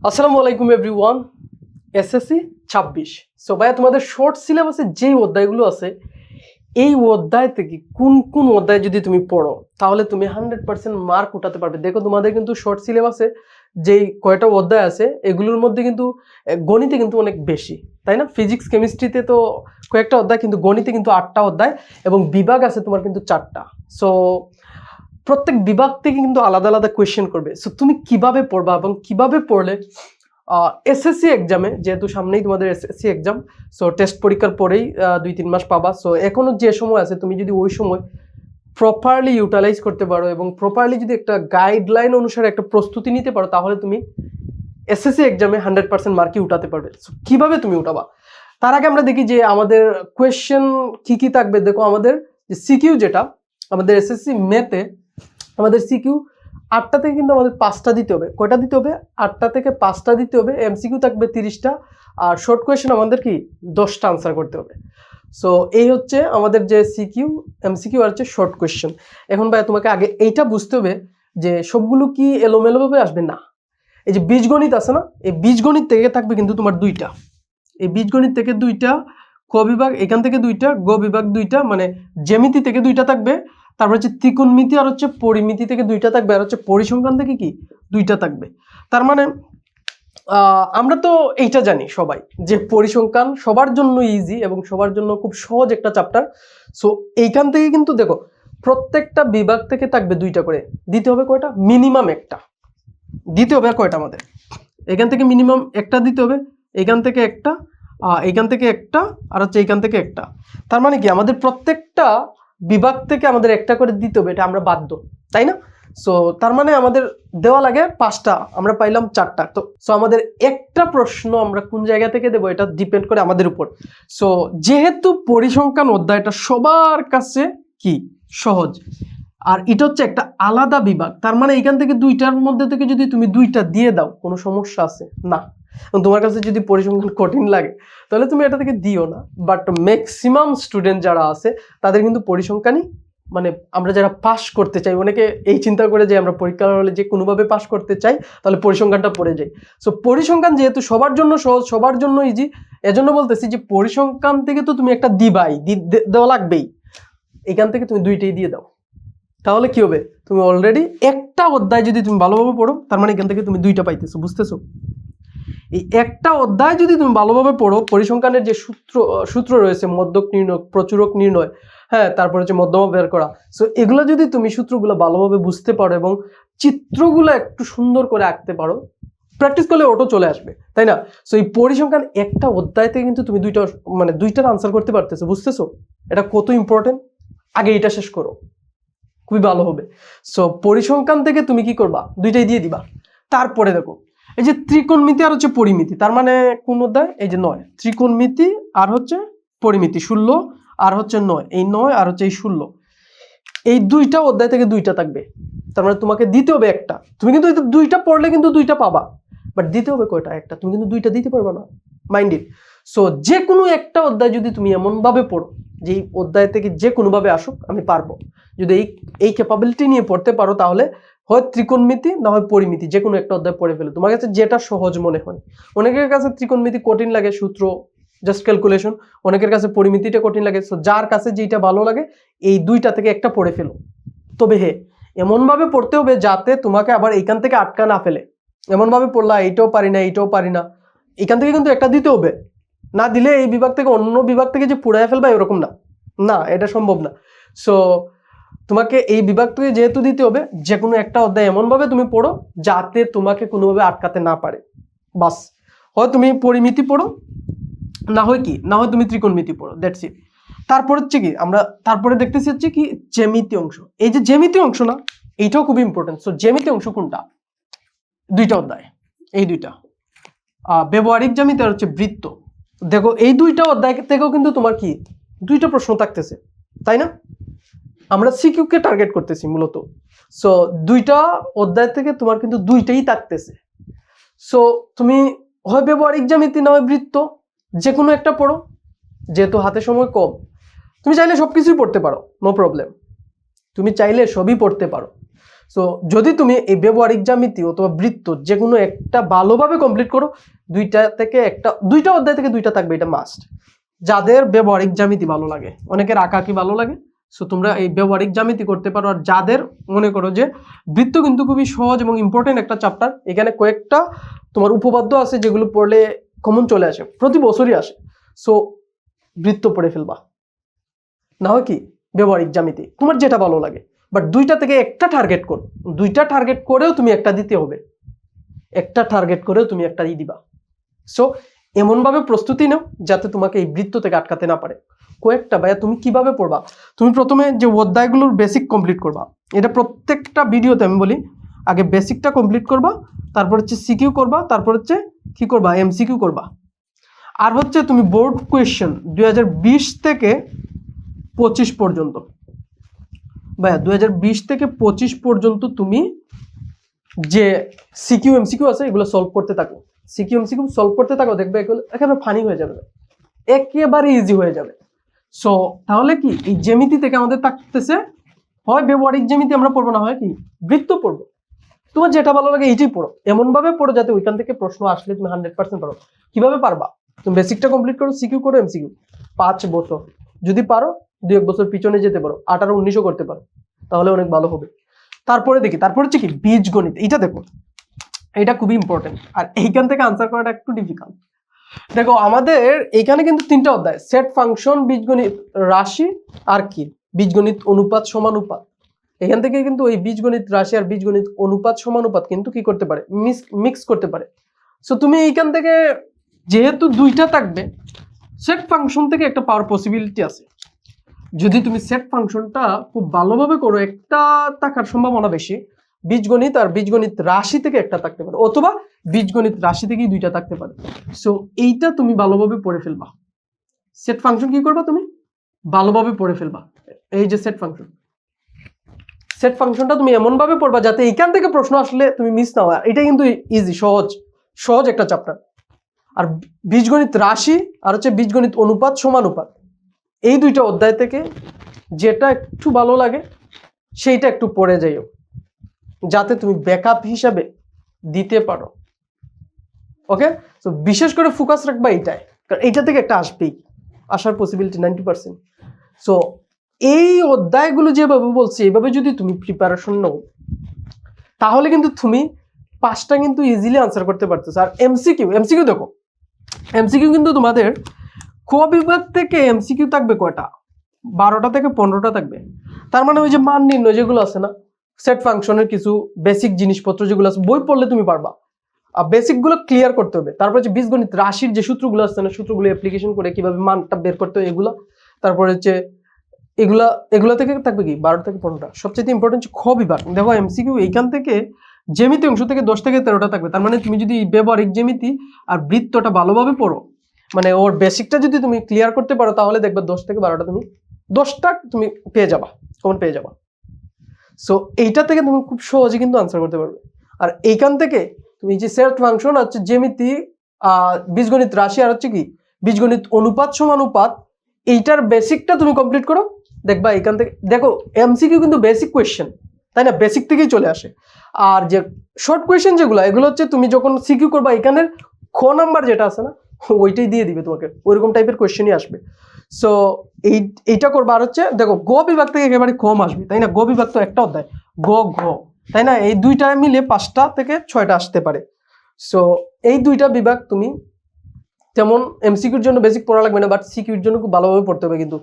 আসসালামু আলাইকুম everyone. SSC 26। So ভাইয়া তোমাদের শর্ট সিলেবাসে যেই অধ্যায়গুলো আছে এই অধ্যায় থেকে কোন কোন অধ্যায় যদি তুমি পড়ো তাহলে তুমি 100% মার্ক উঠাতে পারবে। দেখো তোমাদের কিন্তু শর্ট সিলেবাসে যেই কয়টা অধ্যায় আছে এগুলোর মধ্যে কিন্তু গণিতে কিন্তু অনেক বেশি, তাই না? ফিজিক্স কেমিস্ট্রিতে তো কয়েকটা অধ্যায়, কিন্তু গণিতে কিন্তু 8টা অধ্যায় এবং বিভাগ আছে তোমার কিন্তু 4টা। সো প্রত্যেক বিভাগ থেকে কিন্তু আলাদা আলাদা কোয়েশ্চেন করবে। সো তুমি কিভাবে পড়বা এবং কিভাবে পড়লে এসএসসি এক্সামে, যেহেতু সামনেই তোমাদের এসএসসি এক্সাম, সো টেস্ট পরীক্ষার পরেই 2-3 মাস পাবা। সো এখনো যে সময় আছে তুমি যদি ওই সময় প্রপারলি ইউটিলাইজ করতে পারো এবং প্রপারলি যদি একটা গাইডলাইন অনুসারে একটা প্রস্তুতি নিতে পারো তাহলে তুমি এসএসসি এক্সামে 100% মার্কই উঠাতে পারবে। সো কিভাবে তুমি উঠাবা তার আগে আমরা দেখি যে আমাদের কোয়েশ্চেন কি কি থাকবে। দেখো আমাদের যে সিকিউ, যেটা আমাদের এসএসসি মেতে আমাদের সিকিউ 8টা থেকে কিন্তু আমাদের 5টা দিতে হবে। কয়টা দিতে হবে? 8টা থেকে 5টা দিতে হবে। এমসিকিউ থাকবে 30টা আর শর্ট কোয়েশ্চেন আমাদের কি 10টা আনসার করতে হবে। সো এই হচ্ছে আমাদের যে সিকিউ, এমসিকিউ আর হচ্ছে শর্ট কোয়েশ্চেন। এখন ভাই তোমাকে আগে এইটা বুঝতে হবে যে সবগুলো কি এলোমেলোভাবে আসবে না। এই যে বীজগণিত আছে না, এই বীজগণিত থেকে থাকবে কিন্তু তোমার 2টা। এই বীজগণিত থেকে 2টা, ক বিভাগ এখান থেকে 2টা, গ বিভাগ 2টা, মানে জ্যামিতি থেকে 2টা থাকবে। তারপর হচ্ছে ত্রিকোণমিতি আর হচ্ছে পরিমিতি থেকে 2টা থাকবে, আর হচ্ছে পরিসংখ্যান থেকে কি 2টা থাকবে। তার মানে আমরা তো এইটা জানি সবাই যে পরিসংখ্যান সবার জন্য ইজি এবং সবার জন্য খুব সহজ একটা চ্যাপ্টার। সো এইখান থেকে কিন্তু দেখো প্রত্যেকটা বিভাগ থেকে থাকবে 2টা করে। দিতে হবে কয়টা? মিনিমাম একটা দিতে হবে। কয়টা আমাদের এখান থেকে মিনিমাম একটা দিতে হবে, এখান থেকে একটা, এইখান থেকে একটা, আর হচ্ছে এইখান থেকে একটা। তার মানে কি আমাদের প্রত্যেকটা বিভাগ থেকে আমাদের একটা করে দিতে হবে, এটা আমরা বাধ্য, তাই না? সো তার মানে আমাদের দেওয়া লাগে 5টা, আমরা পাইলাম 4টা। তো সো আমাদের একটা প্রশ্ন আমরা কোন জায়গা থেকে দেবো এটা ডিপেন্ড করে আমাদের উপর। সো যেহেতু পরিসংখ্যান অধ্যায়টা সবার কাছে কি সহজ, আর এটা হচ্ছে একটা আলাদা বিভাগ, তার মানে এখান থেকে 2টার মধ্যে থেকে যদি তুমি 2টা দিয়ে দাও কোনো সমস্যা আছে না। তোমার কাছে যদি পরিসংখ্যান কঠিন লাগে তাহলে তুমি এটা থেকে দিও না। বাট ম্যাক্সিমাম স্টুডেন্ট যারা আছে তাদের কিন্তু পরিসংখ্যানই, মানে আমরা যারা পাস করতে চাই, অনেকে এই চিন্তা করে যে আমরা পরীক্ষার হলে যে কোনোভাবে পাস করতে চাই তাহলে পরিসংখ্যানটা পড়ে যাই। সো পরিসংখ্যান যেহেতু সবার জন্য সহজ, সবার জন্য ইজি, এজন্য বলতেছি যে পরিসংখ্যান থেকে তো তুমি একটা দিবাই, দেওয়া লাগবেই। এখান থেকে তুমি 2টাই দিয়ে দাও, তাহলে কি হবে? তুমি অলরেডি একটা অধ্যায় যদি তুমি ভালোভাবে পড়ো তার মানে এখান থেকে তুমি 2টা পাইতেছো। বুঝতেছো? এই একটা অধ্যায় যদি তুমি ভালোভাবে পড়ো, পরিসংখ্যানের যে সূত্র রয়েছে, মধ্যক নির্ণয়, প্রচুরক নির্ণয়, হ্যাঁ, তারপর হচ্ছে মধ্যমা বের করা, সো এগুলো যদি তুমি সূত্রগুলো ভালোভাবে বুঝতে পারো এবং চিত্রগুলো একটু সুন্দর করে আঁকতে পারো, প্র্যাকটিস করলে অটো চলে আসবে, তাই না? সো এই পরিসংখ্যান একটা অধ্যায় থেকে কিন্তু তুমি 2টার আনসার করতে পারতেছো। বুঝতেছো এটা কত ইম্পর্টেন্ট? আগে এটা শেষ করো, খুবই ভালো হবে। সো পরিসংখ্যান থেকে তুমি কি করবা? 2টাই দিয়ে দিবা। তারপরে দেখো এই যে ত্রিকোণমিতি আর হচ্ছে পরিমিতি, তার মানে কোন অধ্যায়? এই যে 9, ত্রিকোণমিতি আর হচ্ছে পরিমিতি 16 আর হচ্ছে 9, এই 9 আর হচ্ছে এই 16, এই 2টা অধ্যায় থেকে 2টা থাকবে। তার মানে তোমাকে দিতে হবে একটা। তুমি কিন্তু 2টা পড়লে কিন্তু 2টা পাবা, বাট দিতে হবে কয়টা? একটা। তুমি কিন্তু 2টা দিতে পারবে না, মাইন্ড ইট। সো যে কোনো একটা অধ্যায় যদি তুমি এমন ভাবে পড়ো যে এই অধ্যায় থেকে যে কোনোভাবে আসুক আমি পারবো, যদি এই ক্যাপাবিলিটি নিয়ে পড়তে পারো তাহলে হয় ত্রিকোণমিতি না হয় পরিমিতি, যে কোনো একটা অধ্যায় পড়ে ফেলো, তোমার কাছে যেটা সহজ মনে হয়। অনেকের কাছে ত্রিকোণমিতি কঠিন লাগে, সূত্র জাস্ট ক্যালকুলেশন। অনেকের কাছে পরিমিতিটা কঠিন লাগে। সো যার কাছে যেটা ভালো লাগে এই 2টা থেকে একটা পড়ে ফেলো। তবে হে এমনভাবে পড়তে হবে যাতে তোমাকে আবার এইখান থেকে আটকা না ফেলে। এমনভাবে পড়লা এইটাও পারি না এইটাও পারি না, এখান থেকে কিন্তু একটা দিতে হবে। না দিলে এই বিভাগ থেকে অন্য বিভাগ থেকে যে পুড়ায় ফেলবা এরকম না, না এটা সম্ভব না। সো তোমাকে এই বিভাগ থেকে যেহেতু দিতে হবে, যে কোনো একটা অধ্যায় এমনভাবে তুমি পড়ো যাতে তোমাকে কোনোভাবে আটকাতে না পারে। বাস, হয় তুমি পরিমিতি পড়ো, না হয় কি, না হয় তুমি ত্রিকোণমিতি পড়ো, দ্যাটস ইট। তারপর হচ্ছে কি আমরা তারপরে দেখতেছি হচ্ছে কি জ্যামিতি অংশ। এই যে জ্যামিতি অংশ না, এইটাও খুব ইম্পর্টেন্ট। সো জ্যামিতি অংশ কোনটা? 2টা অধ্যায়, এই 2টা, ব্যবহারিক জ্যামিতি আর হচ্ছে বৃত্ত। দেখো এই 2টা অধ্যায় থেকেও কিন্তু তোমার কি 2টা প্রশ্ন থাকতেছে, তাই না? আমরা সিকিউ কে টার্গেট করতেছি মূলত। সো 2টা অধ্যায় থেকে তোমার কিন্তু 2টাই থাকতেছে। সো তুমি হয় ব্যবহারিক জ্যামিতি না হয় বৃত্ত, যে কোনো একটা পড়ো। যেহেতু হাতে সময় কম, তুমি চাইলে সবকিছুই পড়তে পারো, নো প্রবলেম, তুমি চাইলে সবই পড়তে পারো। সো যদি তুমি এই ব্যবহারিক জ্যামিতি অথবা বৃত্ত যে কোনো একটা ভালোভাবে কমপ্লিট করো, দুইটা অধ্যায় থেকে দুইটা থাকবে, এটা মাস্ট। যাদের ব্যবহারিক জ্যামিতি ভালো লাগে, অনেকের আঁকাআঁকি ভালো লাগে, সো তোমরা এই ব্যবহারিক জ্যামিতি করতে পারো। আর যাদের মনে করো যে বৃত্ত কিন্তু খুবই সহজ এবং ইম্পর্টেন্ট একটা চ্যাপ্টার, এখানে কয়েকটা তোমার উপপাদ্য আছে যেগুলো পড়লে কমন চলে আসে, প্রতি বছরই আসে, সো বৃত্ত পড়ে ফেলবা, না হয় কি ব্যবহারিক জ্যামিতি, তোমার যেটা ভালো লাগে। বাট দুইটা থেকে একটা টার্গেট করো, দুইটা টার্গেট করেও তুমি একটা দিতে হবে, একটা টার্গেট করেও তুমি একটা দিবা। সো এমনভাবে প্রস্তুতি নাও যাতে তোমাকে এই বৃত্ত থেকে আটকাতে না পারে। কয়েকটা ভাইয়া তুমি কিভাবে পড়বা, তুমি প্রথমে যে অধ্যায়গুলোর বেসিক কমপ্লিট করবা, এটা প্রত্যেকটা ভিডিওতে আমি বলি, আগে বেসিকটা কমপ্লিট করবা, তারপর হচ্ছে সিকিউ করবা, তারপর হচ্ছে কি করবা, এমসিকিউ করবা। আর হচ্ছে তুমি বোর্ড কোয়েশ্চেন 2020 থেকে 25 পর্যন্ত, ভাইয়া 2020 থেকে 25 পর্যন্ত তুমি যে সিকিউ এমসিকিউ আছে এগুলো সলভ করতে থাকো, সিকিউ এমসিকিউ সলভ করতে থাকো, দেখবে এগুলো একেবারে ফানি হয়ে যাবে, একেবারে ইজি হয়ে যাবে। সো তাহলে কি এই জ্যামিতি থেকে আমাদের থাকতেছে হয় ব্যবহারিক জ্যামিতি আমরা পড়বো, না হয় কি বৃত্ত পড়বো। তোমার যেটা ভালো লাগে এইটাই পড়ো, এমন ভাবে পড়ো যাতে ওইখান থেকে প্রশ্ন আসলে তুমি 100% পারো। কিভাবে পারবা, তুমি বেসিকটা কমপ্লিট করো, সিকিউ করো, এমসিকিউ 5 বছর যদি পারো, 2-1 বছর পিছনে যেতে পারো, 18-19ও করতে পারো, তাহলে অনেক ভালো হবে। তারপরে দেখি, তারপর হচ্ছে কি বীজগণিত, এইটা দেখো, এটা খুবই ইম্পর্টেন্ট, আর এইখান থেকে আনসার করাটা একটু ডিফিকাল্ট। দেখো আমাদের এইখানে কিন্তু 3টা অধ্যায়, সেট ফাংশন, বীজগণিত রাশি, আর কি বীজগণিত অনুপাত সমানুপাত। এখান থেকে কিন্তু এই বীজগণিত রাশি আর বীজগণিত অনুপাত সমানুপাত কিন্তু কি করতে পারে, মিক্স করতে পারে। সো তুমি এইখান থেকে যেহেতু দুইটা থাকবে, সেট ফাংশন থেকে একটা পাওয়ার পসিবিলিটি আছে। যদি তুমি সেট ফাংশনটা খুব ভালোভাবে করো, একটা থাকার সম্ভাবনা বেশি। বীজগণিত আর বীজগণিত রাশি থেকে একটা থাকতে পারে, অথবা বীজগণিত রাশি থেকেই দুইটা থাকতে পারে। সো এইটা তুমি ভালোভাবে পড়ে ফেলবা। সেট ফাংশন কি করবা, তুমি ভালোভাবে পড়ে ফেলবা। এই যে সেট ফাংশন, সেট ফাংশনটা তুমি এমন ভাবে পড়বা যাতে এইখান থেকে প্রশ্ন আসলে তুমি মিস না হয়। এটা কিন্তু ইজি, সহজ একটা চ্যাপ্টার। আর বীজগণিত রাশি আর হচ্ছে বীজগণিত অনুপাত সমানুপাত, এই দুইটা অধ্যায় থেকে যেটা একটু ভালো লাগে সেইটা একটু পড়ে যাইও, যাতে তুমি ব্যাকআপ হিসাবে দিতে পারো। ওকে, তো বিশেষ করে ফোকাস রাখবা এইটাই, কারণ এইটা থেকে একটা আসবেই, আসার পসিবিলিটি 90%। সো এই অধ্যায়গুলো যেভাবে বলছি এইভাবে যদি তুমি প্রিপারেশন নাও, তাহলে কিন্তু তুমি 5টা কিন্তু ইজিলি আনসার করতে পারতেছো। আর এমসিকিউ দেখো, এমসিকিউ কিন্তু তোমাদের ক বিভাগ থেকে এমসিকিউ থাকবে কয়টা, 12টা থেকে 15টা থাকবে। তার মানে ওই যে মান নির্ণয় যেগুলো আছে না, সেট ফাংশনের কিছু বেসিক জিনিসপত্র যেগুলো আছে, বই পড়লে তুমি পারবা, আর বেসিক গুলো ক্লিয়ার করতে হবে। তারপরে হচ্ছে বীজগণিত রাশির যে সূত্রগুলো আছে না, সূত্রগুলো অ্যাপ্লিকেশন করে কিভাবে মানটা বের করতে হবে এগুলো। তারপরে হচ্ছে এগুলা থেকে থাকবে কি 12 থেকে 15টা। সবচেয়ে ইম্পর্টেন্ট হচ্ছে খ বিভাগ। দেখো এমসিকিউ এইখান থেকে জ্যামিতি অংশ থেকে 10 থেকে 13টা থাকবে। তার মানে তুমি যদি ব্যবহারিক জ্যামিতি আর বৃত্তটা ভালোভাবে পড়ো, মানে ওর বেসিকটা যদি তুমি ক্লিয়ার করতে পারো, তাহলে দেখবে 10 থেকে 12টা তুমি 10টা তুমি পেয়ে যাবা, কমন পেয়ে যাবা। সো এইটা থেকে তুমি খুব সহজে কিন্তু আনসার করতে পারবে। আর এইখান থেকে তুমি যে সেট ফাংশন হচ্ছে জ্যামিতি, বীজগণিত রাশি আর হচ্ছে কি বীজগণিত অনুপাত সমানুপাত, এইটার বেসিকটা তুমি কমপ্লিট করো, দেখবা এখান থেকে দেখো এমসিকিউ কিন্তু বেসিক কোয়েশ্চেন, তাই না, বেসিক থেকেই চলে আসে। আর যে শর্ট কোয়েশ্চেন যেগুলো, এগুলো হচ্ছে তুমি যখন সিকিউ করবা, এখানের খ নাম্বার যেটা আছে না, ওইটাই দিয়ে দিবে তোমাকে, ওইরকম টাইপের কোয়েশ্চেনই আসবে। সো এইটা করবা। আর হচ্ছে দেখো গ বিভাগ থেকে একেবারে কম আসবে, তাই না, গ বিভাগ তো একটা অধ্যায়, ঘ, তাই না, এই দুইটা মিলে 5টা থেকে 6টা আসতে পারে। সো এই দুইটা বিভাগ তুমি যেমন এমসিকিউর জন্য বেসিক পড়া লাগবে না, বাট সিকিউর জন্য খুব ভালোভাবে পড়তে হবে। কিন্তু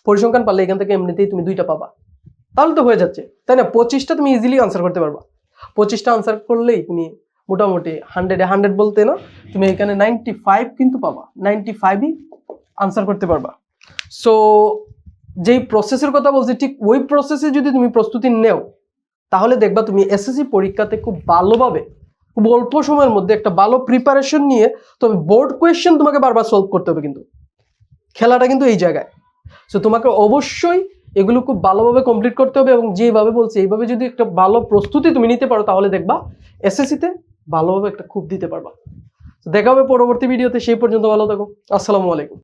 পরিসংখ্যান পারলে এখান থেকে এমনিতেই তুমি 2টা পাবা, তাহলে তো হয়ে যাচ্ছে, তাই না। 25টা তুমি ইজিলি আনসার করতে পারবা। 25টা আনসার করলেই তুমি মোটামুটি 100 বলতে না, তুমি এখানে 95 কিন্তু পাবা, 95ই আনসার করতে পারবা। সো যেই প্রসেসের কথা বলছি, ঠিক ওই প্রসেসে যদি তুমি প্রস্তুতি নেও, তাহলে দেখবা তুমি এসএসসি পরীক্ষাতে খুব ভালোভাবে, খুব অল্প সময়ের মধ্যে একটা ভালো প্রিপারেশন নিয়ে, তবে বোর্ড কোয়েশ্চেন তোমাকে বারবার সলভ করতে হবে, কিন্তু খেলাটা কিন্তু এই জায়গায়। সো তোমাকে অবশ্যই এগুলো খুব ভালোভাবে কমপ্লিট করতে হবে, এবং যেভাবে বলছি এইভাবে যদি একটা ভালো প্রস্তুতি তুমি নিতে পারো, তাহলে দেখবা এসএসসিতে ভালোভাবে একটা খুব দিতে পারবা। দেখা হবে পরবর্তী ভিডিওতে, সেই পর্যন্ত ভালো থাকো। আসসালামু আলাইকুম।